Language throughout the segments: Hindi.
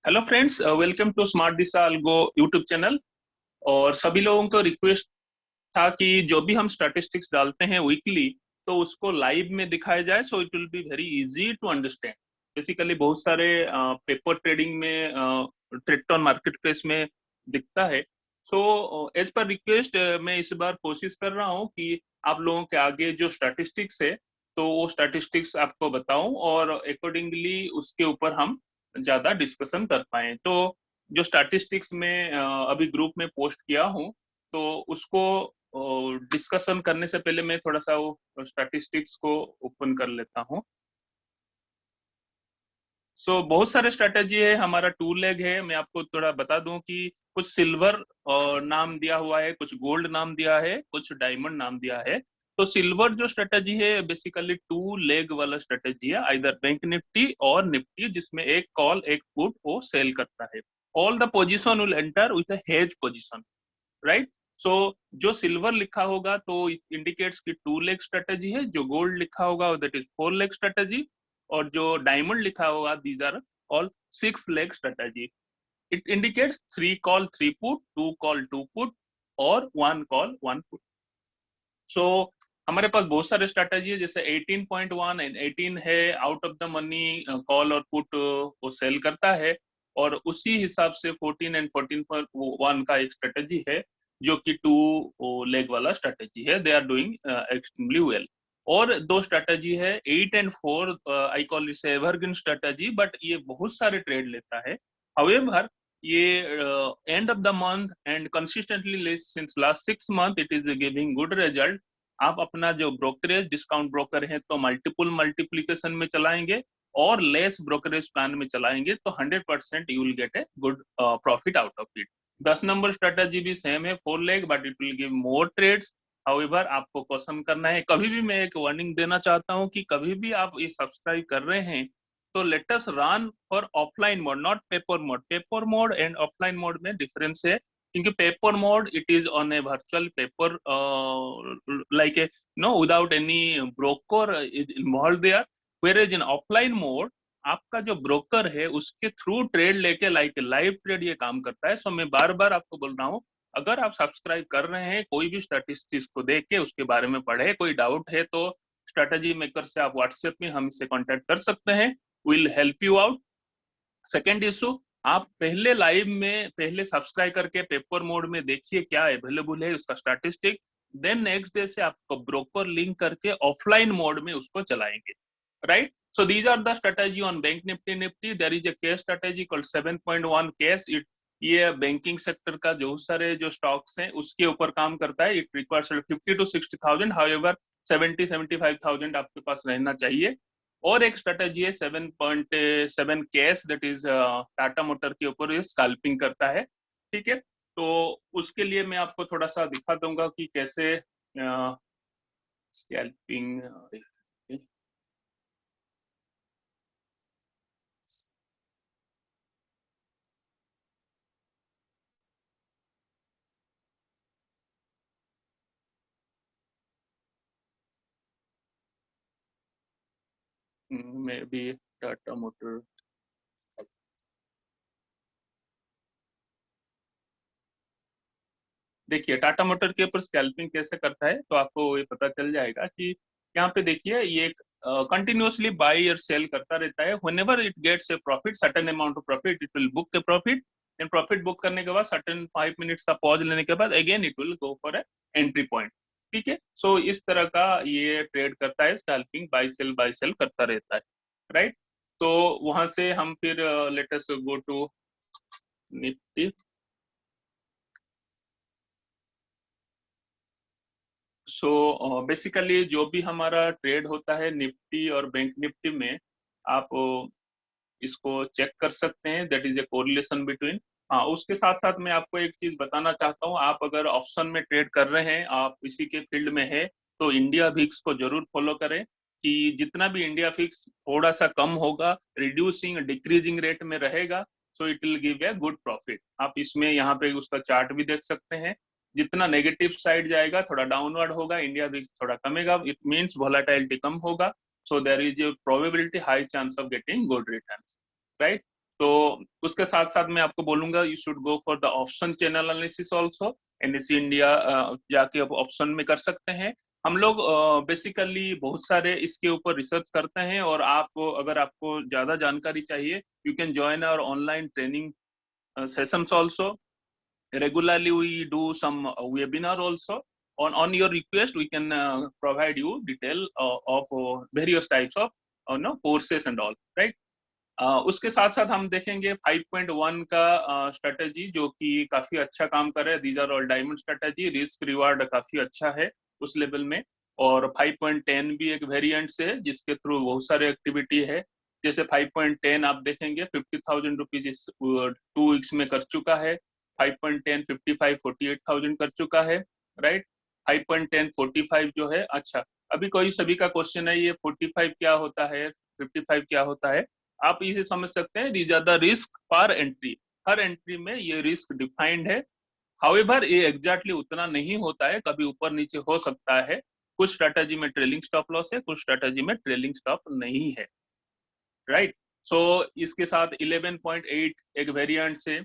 Hello friends, welcome to smart Disha algo YouTube channel. और सभी लोगों को रिक्वेस्ट था कि जो भी हम स्टैटिस्टिक्स डालते हैं वीकली, तो उसको लाइव में दिखाया जाए, so it will be very easy to understand. Basically बहुत सारे पेपर ट्रेडिंग में, ट्रेक्टन मार्केट प्लेस में दिखता है। सो एज पर रिक्वेस्ट मैं इस बार कोशिश कर रहा हूँ कि आप लोगों के आगे जो स्टैटिस्टिक्स है, तो वो स्टैटिस्टिक्स आपको बताऊं और अकॉर्डिंगली उसके ऊपर हम ज्यादा डिस्कशन कर पाए। तो जो स्टैटिस्टिक्स में अभी ग्रुप में पोस्ट किया हूँ, तो उसको डिस्कशन करने से पहले मैं थोड़ा सा वो स्टैटिस्टिक्स को ओपन कर लेता हूँ। बहुत सारे स्ट्रेटेजी है। हमारा टू लेग है। मैं आपको थोड़ा बता दूं कि कुछ सिल्वर नाम दिया हुआ है, कुछ गोल्ड नाम दिया है, कुछ डायमंड नाम दिया है। तो सिल्वर जो स्ट्रेटेजी है बेसिकली टू लेग वाला स्ट्रेटेजी है, आइदर बैंक निफ्टी और निफ्टी, जिसमें एक कॉल एक पुट वो सेल करता है। All the position will enter with a hedge position, right. So जो सिल्वर लिखा होगा तो इंडिकेट्स की टू लेग स्ट्रेटेजी है, जो गोल्ड लिखा होगा that is four leg strategy, और जो डायमंड लिखा होगा these are all six leg strategy. It indicates three call three put, two call two put, और one call one put. So हमारे पास बहुत सारे स्ट्रेटेजी है, जैसे 18.1 एंड 18 है, out of the money call और पुट वो सेल करता है। और उसी हिसाब से 14 एंड 14.1 का एक स्ट्रेटेजी है, जो कि टू लेग वाला स्ट्रेटेजी है। They are doing extremely well. और दो स्ट्रेटेजी है 8 and 4, I call it evergreen strategy, but ये बहुत सारे ट्रेड लेता है। हाउएवर, ये end of the month and consistently since last 6 month it is giving good result. आप अपना जो ब्रोकरेज डिस्काउंट ब्रोकर है तो मल्टीपल मल्टीप्लीकेशन में चलाएंगे, और लेस ब्रोकरेज प्लान में चलाएंगे, तो 100% you will get a good profit out of it. 10 number strategy भी सेम है, four leg, but it will give more trades. However, आपको पसंद करना है। कभी भी मैं एक वार्निंग देना चाहता हूँ कि कभी भी आप ये सब्सक्राइब कर रहे हैं, तो let us run for offline mode, not paper mode. Paper mode and offline mode में डिफरेंस है, क्योंकि paper mode it is on a virtual paper, like a no, without any broker involve there. Where in offline mode आपका जो ब्रोकर है उसके थ्रू ट्रेड लेके, लाइक लाइव ट्रेड ये काम करता है। सो मैं बार बार आपको बोल रहा हूँ, अगर आप सब्सक्राइब कर रहे हैं, कोई भी स्टैटिस्टिक्स को देख के उसके बारे में पढ़े, कोई डाउट है तो स्ट्रेटेजी मेकर से आप व्हाट्सएप में हमसे कांटेक्ट कर सकते हैं, will help you out. Second issue, आप पहले लाइव में पहले सब्सक्राइब करके पेपर मोड में देखिए क्या अवेलेबल है उसका स्टैटिस्टिक। देन नेक्स्ट डे से आपको ब्रोकर लिंक करके ऑफलाइन मोड में उसको चलाएंगे, right. So these are the strategy on Bank Nifty Nifty. There is a case strategy called 7.1 case. ये बैंकिंग सेक्टर का जो सारे जो स्टॉक्स हैं उसके ऊपर काम करता है। इट रिक्वायर्स 50 to 60,000, हाउएवर 70-75,000 आपके पास रहना चाहिए। और एक स्ट्रेटेजी है 7.7 case, that is Tata motor के ऊपर ये स्कैल्पिंग करता है, ठीक है। तो उसके लिए मैं आपको थोड़ा सा दिखा दूंगा कि कैसे स्कैल्पिंग। में भी टाटा मोटर, देखिए टाटा मोटर के ऊपर स्कैल्पिंग कैसे करता है तो आपको ये पता चल जाएगा कि यहाँ पे देखिए ये कंटिन्यूअसली बाई और सेल करता रहता है। Whenever it gets a profit, certain amount of profit, it will book the profit. And profit book करने के बाद सर्टेन 5 मिनट्स का पॉज लेने के बाद again it will go for a entry point, ठीक है। सो इस तरह का ये ट्रेड करता है, स्कैल्पिंग बाई सेल करता रहता है, राइट। तो वहां से हम फिर let us go to Nifty. Basically जो भी हमारा ट्रेड होता है निफ्टी और बैंक निफ्टी में, आप इसको चेक कर सकते हैं, that is a correlation between. हाँ, उसके साथ साथ मैं आपको एक चीज बताना चाहता हूँ, आप अगर ऑप्शन में ट्रेड कर रहे हैं, आप इसी के फील्ड में है, तो इंडिया विक्स को जरूर फॉलो करें। कि जितना भी इंडिया फिक्स थोड़ा सा कम होगा, रिड्यूसिंग डिक्रीजिंग रेट में रहेगा, सो it will give a good profit. आप इसमें यहाँ पे उसका चार्ट भी देख सकते हैं। जितना नेगेटिव साइड जाएगा, थोड़ा डाउनवर्ड होगा, इंडिया विक्स थोड़ा कमेगा, इट मीन्स वोलाटिलिटी कम होगा। So there is a probability high chance of getting good returns, right? तो उसके साथ साथ मैं आपको बोलूंगा you should go for the option channel analysis also. NSC India जाके आप ऑप्शन में कर सकते हैं। हम लोग बेसिकली बहुत सारे इसके ऊपर रिसर्च करते हैं, और आप अगर आपको ज्यादा जानकारी चाहिए you can join our online training sessions also. Regularly we do some webinar also. On your request we can provide you detail of various types of no courses and all, right? उसके साथ साथ हम देखेंगे 5.1 का स्ट्रेटेजी जो कि काफी अच्छा काम कर रहा है। These are all diamond strategy, risk reward काफी अच्छा है उस लेवल में। और 5.10 भी एक वेरिएंट से है जिसके थ्रू बहुत सारे एक्टिविटी है। जैसे 5.10 आप देखेंगे 50,000 रुपीज इस 2 वीक्स में कर चुका है। 5.10 55 48,000 कर चुका है, राइट। 5.10 45 जो है, अच्छा अभी कोई सभी का क्वेश्चन है ये 45 क्या होता है, 55 क्या होता है। आप इसे समझ सकते हैं दीज आर द रिस्क पर एंट्री। हर एंट्री में ये रिस्क डिफाइंड है। हाउएवर ये एग्जैक्टली उतना नहीं होता है, कभी ऊपर नीचे हो सकता है। कुछ स्ट्रेटजी में ट्रेलिंग स्टॉप लॉस है, कुछ स्ट्रेटजी में ट्रेलिंग स्टॉप नहीं है, राइट। सो इसके साथ 11.8 एक वेरिएंट से,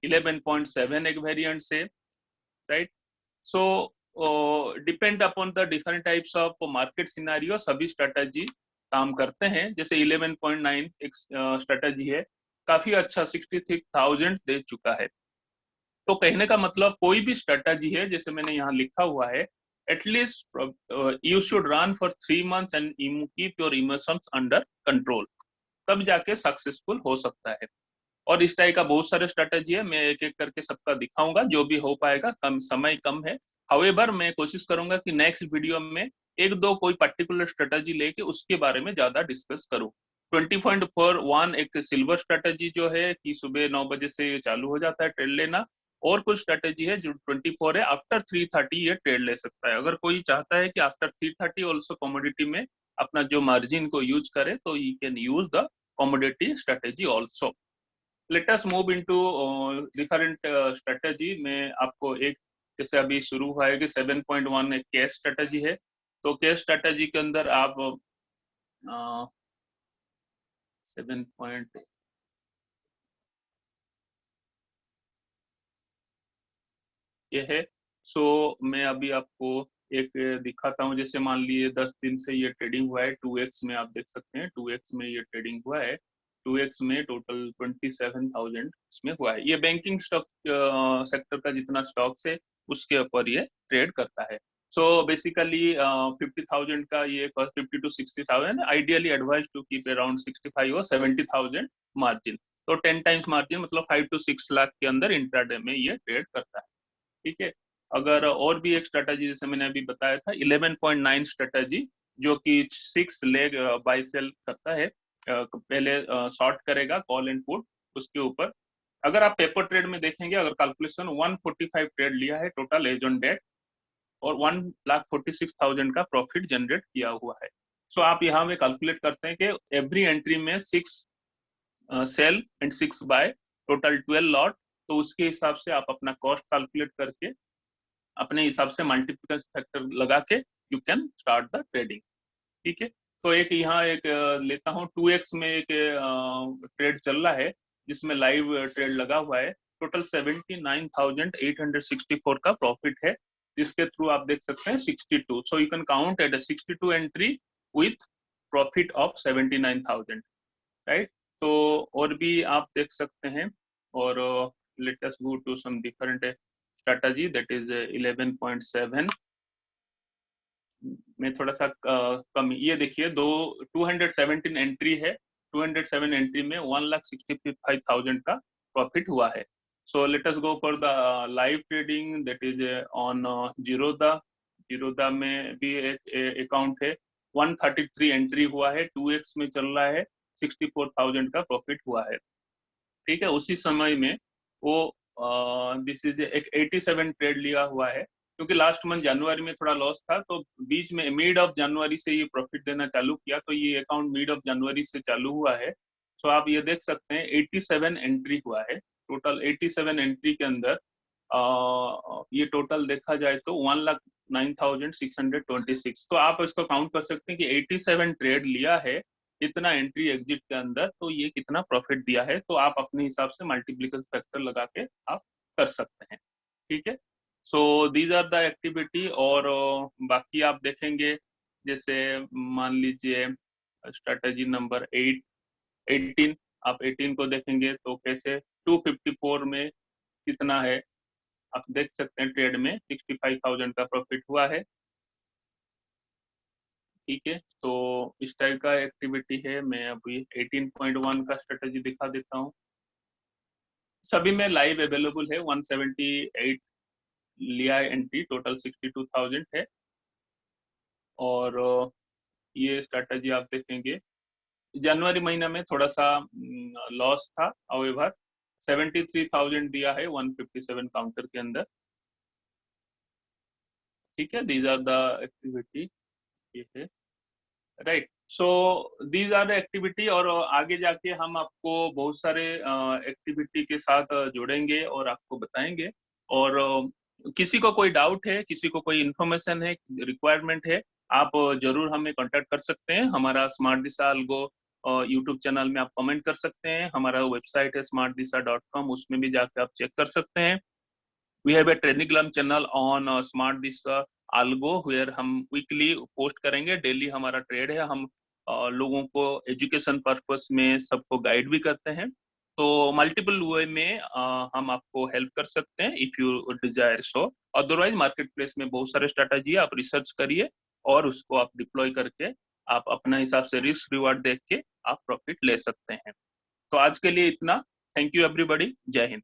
11.7 एक वेरिएंट से, right. So depend upon the different types of market scenario सभी स्ट्रेटजी काम करते हैं। जैसे 11.9 एक स्ट्रेटजी है, काफी अच्छा 66,000 दे चुका है। तो कहने का मतलब कोई भी स्ट्रेटजी है, जैसे मैंने यहाँ लिखा हुआ है, at least you should run for 3 months and keep your emotions under control, तब जाके सक्सेसफुल हो सकता है। और इस टाइप का बहुत सारे स्ट्रेटेजी है, मैं एक एक करके सबका दिखाऊंगा जो भी हो पाएगा, कम समय कम है। हाउएवर मैं कोशिश करूंगा कि नेक्स्ट वीडियो में एक दो कोई पर्टिकुलर स्ट्रेटेजी लेके उसके बारे में ज्यादा डिस्कस करूं। 20.41 एक सिल्वर स्ट्रेटेजी जो है कि सुबह 9 बजे से चालू हो जाता है ट्रेड लेना। और कुछ स्ट्रेटेजी है जो 24 है, आफ्टर 3:30 ये ट्रेड ले सकता है। अगर कोई चाहता है कि आफ्टर 3:30 ऑल्सो कमोडिटी में अपना जो मार्जिन को यूज करे तो you can use the commodity strategy also. Let us move into different strategy में। आपको एक जैसे अभी शुरू हुआ है कि 7.1 एक कैश स्ट्रेटेजी है। तो कैश स्ट्रेटेजी के अंदर आप 7 पॉइंट ये है। सो मैं अभी आपको एक दिखाता हूँ। जैसे मान लिए 10 दिन से ये ट्रेडिंग हुआ है 2x में, आप देख सकते हैं 2x में ये ट्रेडिंग हुआ है। 2x में टोटल 27,000 इसमें हुआ है। ये बैंकिंग स्टॉक सेक्टर का जितना स्टॉक्स है उसके ऊपर ये ट्रेड करता है। सो बेसिकली 50,000 का ये 50 to 60,000, ideally advise to keep around 65 और 70,000 मार्जिन। तो 10 टाइम्स मार्जिन मतलब 5 to 6 लाख के अंदर इंट्राडे में ये ट्रेड करता है, ठीक है। अगर और भी एक स्ट्रेटजी जैसे मैंने अभी बताया था 11.9 स्ट्रेटजी, जो कि 6 लेग बाय सेल करता है। पहले शॉर्ट करेगा कॉल एंड पुट उसके ऊपर। अगर आप पेपर ट्रेड में देखेंगे, अगर कैलकुलेशन 145 ट्रेड लिया है टोटल एज ऑन डेट, और 1,46,000 का प्रॉफिट जनरेट किया हुआ है। सो आप यहाँ में कैलकुलेट करते हैं कि एवरी एंट्री में 6 sell and 6 buy, total 12 lot. तो उसके हिसाब से आप अपना कॉस्ट कैलकुलेट करके अपने हिसाब से मल्टीपल फैक्टर लगा के you can start the trading, ठीक है। तो एक यहाँ एक लेता हूँ 2x में एक ट्रेड चल रहा है जिसमें लाइव ट्रेड लगा हुआ है। टोटल 79,864 का प्रॉफिट है, जिसके थ्रू आप देख सकते हैं 62। So you can count at 62 entry with profit of 79,000, right. तो और भी आप देख सकते हैं। और let us go to some different strategy that is 11.7 में थोड़ा सा कम। ये देखिए 217 एंट्री है। 207 एंट्री में 1,65,000 का प्रॉफिट हुआ है। So let us go for the live trading that is on Zerodha. Zerodha में भी एक अकाउंट है। 133 एंट्री हुआ है, 2x में चल रहा है, 64,000 का प्रॉफिट हुआ है, ठीक है। उसी समय में वो दिस इज एक 87 ट्रेड लिया हुआ है, क्योंकि लास्ट मंथ जनवरी में थोड़ा लॉस था, तो बीच में मिड ऑफ जनवरी से ये प्रॉफिट देना चालू किया, तो ये अकाउंट मिड ऑफ जनवरी से चालू हुआ है। सो आप ये देख सकते हैं 87 एंट्री हुआ है। टोटल 87 एंट्री के अंदर ये टोटल देखा जाए तो 1,09,626। तो आप इसको काउंट कर सकते हैं कि 87 ट्रेड लिया है इतना एंट्री एग्जिट के अंदर, तो ये कितना प्रॉफिट दिया है, तो आप अपने हिसाब से मल्टीप्लिकेशन फैक्टर लगा के आप कर सकते हैं। ठीक है, so these are the activity. और बाकी आप देखेंगे, जैसे मान लीजिए स्ट्रेटेजी नंबर 18, आप 18 को देखेंगे तो कैसे 254 में कितना है, आप देख सकते हैं ट्रेड में 65,000 का प्रॉफिट हुआ है। ठीक है, तो इस टाइप का एक्टिविटी है। मैं अभी 18.1 का स्ट्रेटेजी दिखा देता हूँ। सभी में लाइव अवेलेबल है। 178 लिया है एंट्री, टोटल 62,000 है। और ये स्ट्रेटेजी आप देखेंगे जनवरी महीना में थोड़ा सा लॉस था, हाउएवर 73,000 दिया है 157 काउंटर के अंदर। ठीक है, दीज आर द एक्टिविटी, ये है right. So these are the activity. और आगे जाके हम आपको बहुत सारे एक्टिविटी के साथ जोड़ेंगे और आपको बताएंगे। और किसी को कोई डाउट है, किसी को कोई इन्फॉर्मेशन है, रिक्वायरमेंट है, आप जरूर हमें कांटेक्ट कर सकते हैं। हमारा smart Disha algo YouTube channel में आप कमेंट कर सकते हैं। हमारा वेबसाइट है smartdisha.com, उसमें भी जाके आप चेक कर सकते हैं। We have a Telegram channel on Smart Disha Algo, where हम वीकली पोस्ट करेंगे। डेली हमारा ट्रेड है, हम लोगों को एजुकेशन पर्पस में सबको गाइड भी करते हैं। तो मल्टीपल वे में हम आपको हेल्प कर सकते हैं if you desire so. Otherwise market place में बहुत सारे स्ट्रेटेजी आप रिसर्च करिए और उसको आप डिप्लॉय करके आप अपना हिसाब से रिस्क रिवार्ड देख के आप प्रॉफिट ले सकते हैं। तो आज के लिए इतना। थैंक यू एवरीबॉडी, जय हिंद।